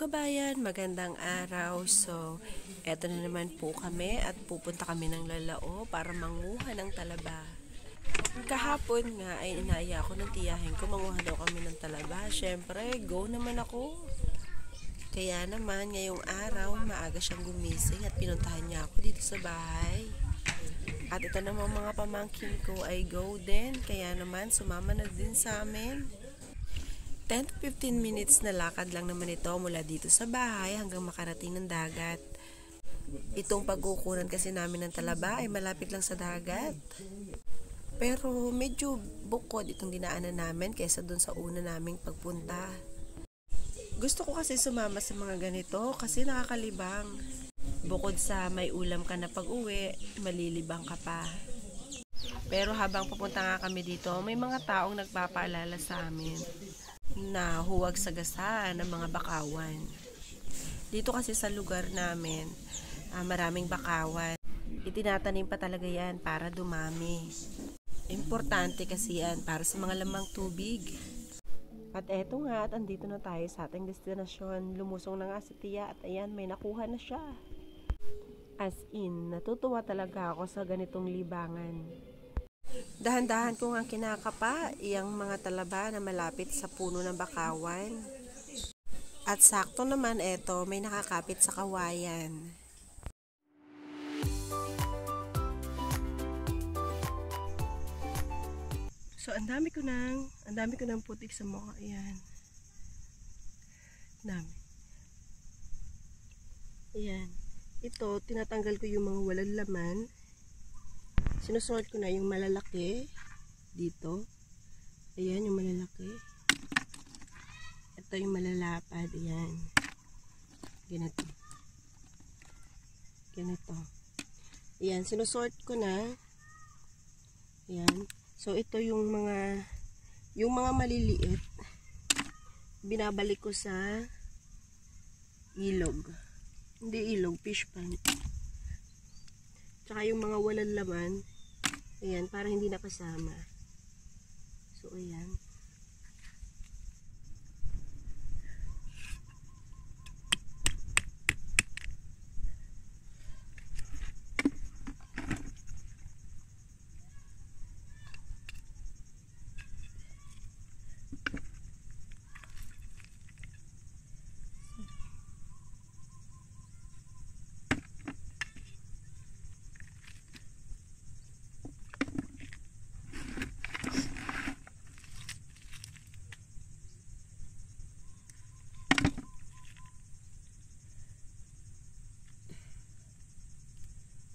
Kabayan, magandang araw. So, eto na naman po kami at pupunta kami ng Lalao para manguha ng talaba. Kahapon nga ay inaya ako ng tiyahin ko manguha daw kami ng talaba. Syempre, go naman ako. Kaya naman, ngayong araw, maaga siyang gumising at pinuntahan niya ako dito sa bahay. At ito naman mga pamangkin ko ay go din. Kaya naman, sumama na din sa amin. 10 to 15 minutes na lakad lang naman ito mula dito sa bahay hanggang makarating ng dagat. Itong pagkukunan kasi namin ng talaba ay malapit lang sa dagat. Pero medyo bukod itong dinaanan namin kaysa dun sa una naming pagpunta. Gusto ko kasi sumama sa mga ganito kasi nakakalibang. Bukod sa may ulam ka na pag-uwi, malilibang ka pa. Pero habang papunta nga kami dito, may mga taong nagpapaalala sa amin na huwag sagasaan ng mga bakawan. Dito kasi sa lugar namin, maraming bakawan. Itinatanim pa talaga yan para dumami. Importante kasi yan para sa mga lamang tubig. At eto nga, at andito na tayo sa ating destinasyon. Lumusong na nga si Tia at ayan, may nakuha na siya. As in, natutuwa talaga ako sa ganitong libangan. Dahan-dahan ko nga kinakapa iyang mga talaba na malapit sa puno ng bakawan. At sakto naman eto, may nakakapit sa kawayan. So, ang dami ko ng putik sa mukha. Ayan. Dami. Ayan. Ito, tinatanggal ko yung mga walang laman. Sinusort ko na yung malalaki dito. Ayan yung malalaki. Ito yung malalapad. Ayan. Ganito. Ganito. Ayan. Sinusort ko na. Ayan. So, ito yung mga maliliit. Binabalik ko sa ilog. Hindi ilog, fish pond. Tsaka yung mga walang laman. Ayan, para hindi nakasama. So, ayan.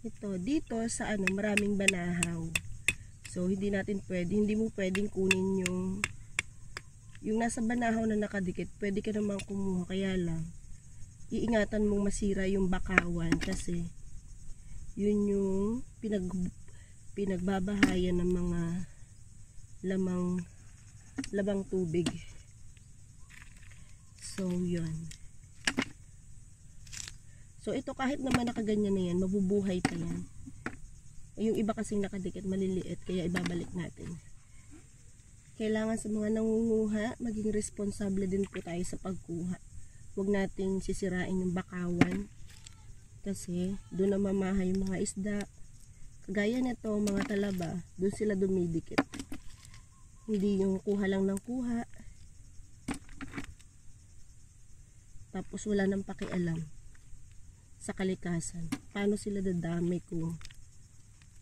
Ito, dito sa maraming banahaw. So, hindi mo pwedeng kunin yung nasa banahaw na nakadikit. Pwede ka naman kumuha, kaya lang iingatan mong masira yung bakawan kasi yun yung pinagbabahayan ng mga lamang tubig. So, yun. So, ito kahit naman nakaganyan na yan, mabubuhay pa yan. Yung iba kasing nakadikit, maliliit, kaya ibabalik natin. Kailangan sa mga nangunguha, maging responsable din po tayo sa pagkuha. Huwag nating sisirain yung bakawan. Kasi, doon na mamaha yung mga isda. Kagaya nito, mga talaba, doon sila dumidikit. Hindi yung kuha lang ng kuha. Tapos wala nang pakialam sa kalikasan. Paano sila dadami kung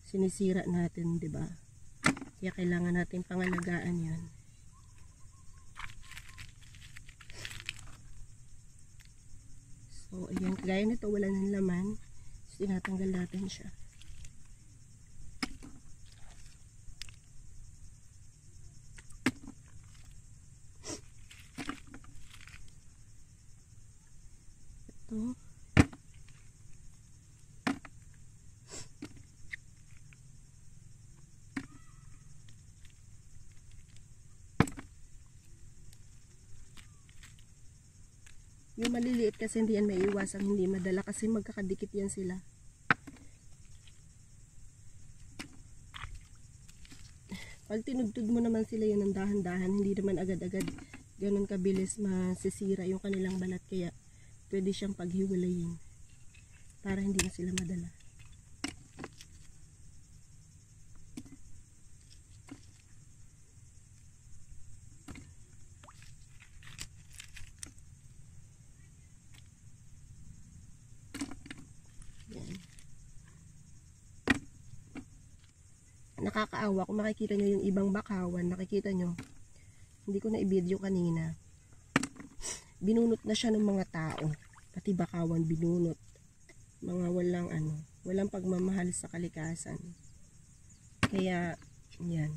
sinisira natin, 'di ba? Kaya kailangan natin pangalagaan 'yan. So, ayan, kagaya nito wala nang laman. So, tinatanggal natin siya. Ito. Yung maliliit kasi hindi yan maiiwasang hindi madala kasi magkakadikit yan sila. Pag tinudtod mo naman sila yan ng dahan-dahan, hindi naman agad-agad ganun kabilis masisira yung kanilang balat. Kaya pwede siyang paghiwalayin para hindi na sila madala. Nakakaawa kung makikita nyo yung ibang bakawan, nakikita nyo, hindi ko na i-video kanina, binunot na siya ng mga tao, pati bakawan binunot, mga walang pagmamahal sa kalikasan. Kaya yan,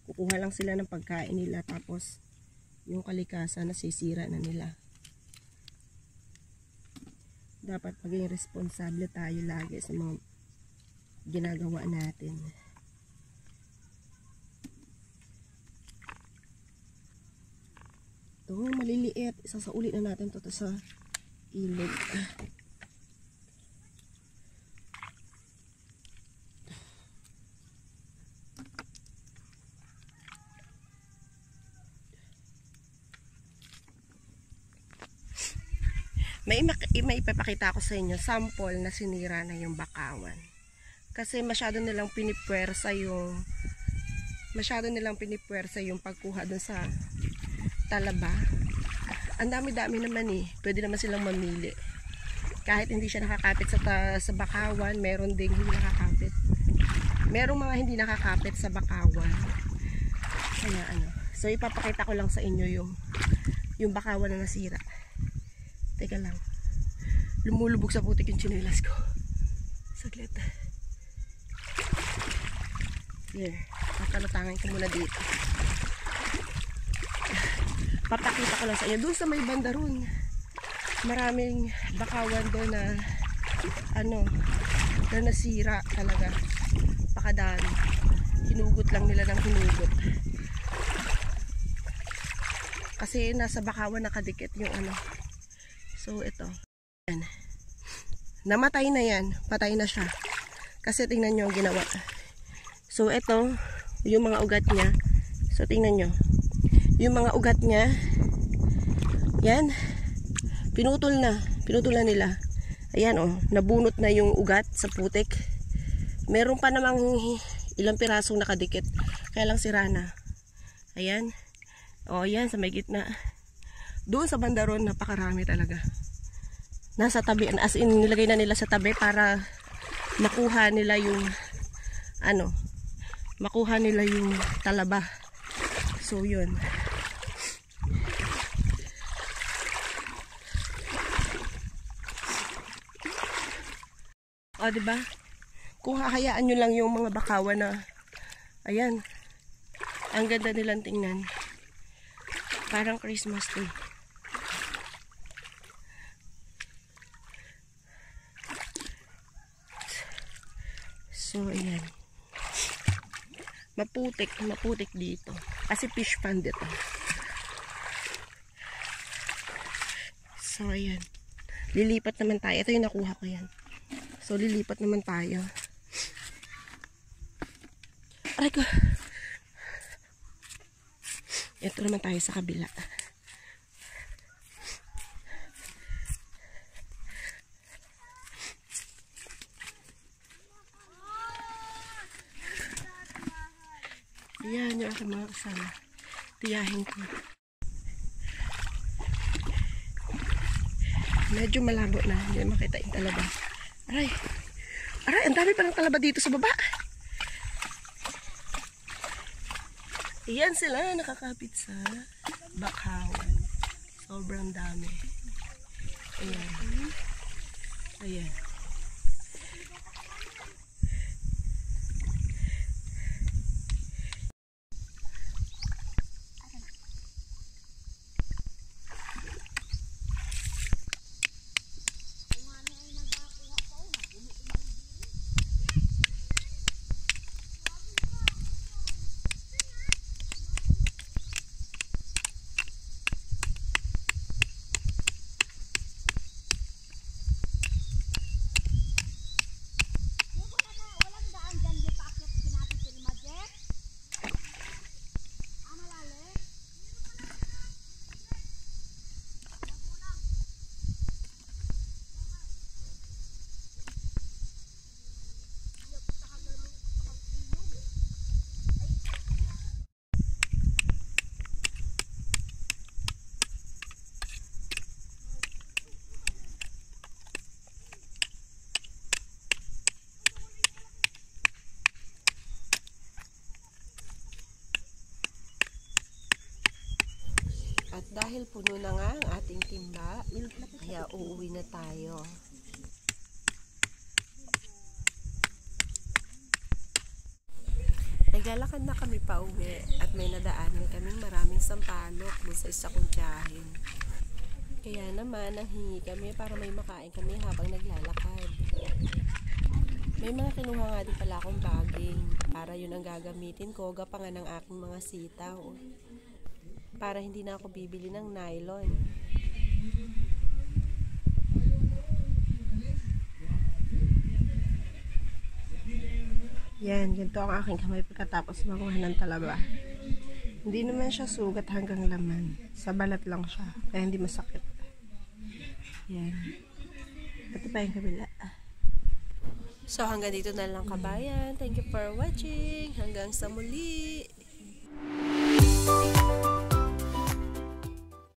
kukuha lang sila ng pagkain nila, tapos yung kalikasan nasisira na nila. Dapat maging responsable tayo lagi sa mga ginagawa natin. Ito, maliliit. Isasauli na natin to sa ilog. May ipapakita ko sa inyo sample na sinira na yung bakawan. Kasi masyado nilang pinipwersa yung pagkuha dun sa talaba. Ang dami-dami naman eh. Pwede naman silang mamili. Kahit hindi siya nakakapit sa bakawan, meron ding hindi nakakapit. Merong mga hindi nakakapit sa bakawan. Kaya so ipapakita ko lang sa inyo yung bakawan na nasira. Teka lang. Lumulubog sa putik yung tsinelas ko. Saglit. Here. Tatalutangin ko muna dito. Papakita ko lang sa inyo. Doon sa may banda ron, maraming bakawan doon na na nasira talaga. Pakadami. Hinugot lang nila ng hinugot. Kasi nasa bakawan nakadikit yung So ito. Yan. Namatay na yan. Patay na siya. Kasi tingnan nyo ang ginawa. So ito, yung mga ugat niya. So tingnan nyo. Yung mga ugat niya, yan, pinutol na nila. Ayan nabunot na yung ugat sa putik. Meron pa namang ilang pirasong nakadikit. Kaya lang sira na. Ayan. Ayan sa may gitna. Doon sa bandaron, napakarami talaga. Nasa tabi, as in nilagay na nila sa tabi para makuha nila yung talaba. So yun. Diba? Kung hahayaan nyo lang yung mga bakawan na ayan, ang ganda nilang tingnan. Parang Christmas tree. So ayan. Maputik dito. Kasi fish pond ito. So ayan. Lilipat naman tayo. Ito yung nakuha ko yan. So lilipat naman tayo. Aray ko. Ito naman tayo sa kabila. Ayan yung aking mga kasama. Tiyahin ko. Medyo malabo na. Hindi makita yung talaba. Aray. Aray, ang dami pa ng talaba dito sa baba. Ayan sila, nakakapit sa bakawan. Sobrang dami. Ayan. Ayan. Dahil puno na nga ang ating timba, kaya uuwi na tayo. Naglalakad na kami pa uwi at may nadaanan kaming maraming sampalok dun sa isa kong tiyahin. Kaya naman, nanghingi kami para may makain kami habang naglalakad. May mga kinuha nga din pala akong baging para yun ang gagamitin ko gapangan ng aking mga sitaw. Para hindi na ako bibili ng nylon. Yan, ganito ang aking kamay pagkatapos makuha ng talaba. Hindi naman siya sugat hanggang laman. Sa balat lang siya, kaya hindi masakit. Yan. Ito pa yung kabila. So hanggang dito na lang kabayan. Thank you for watching. Hanggang sa muli.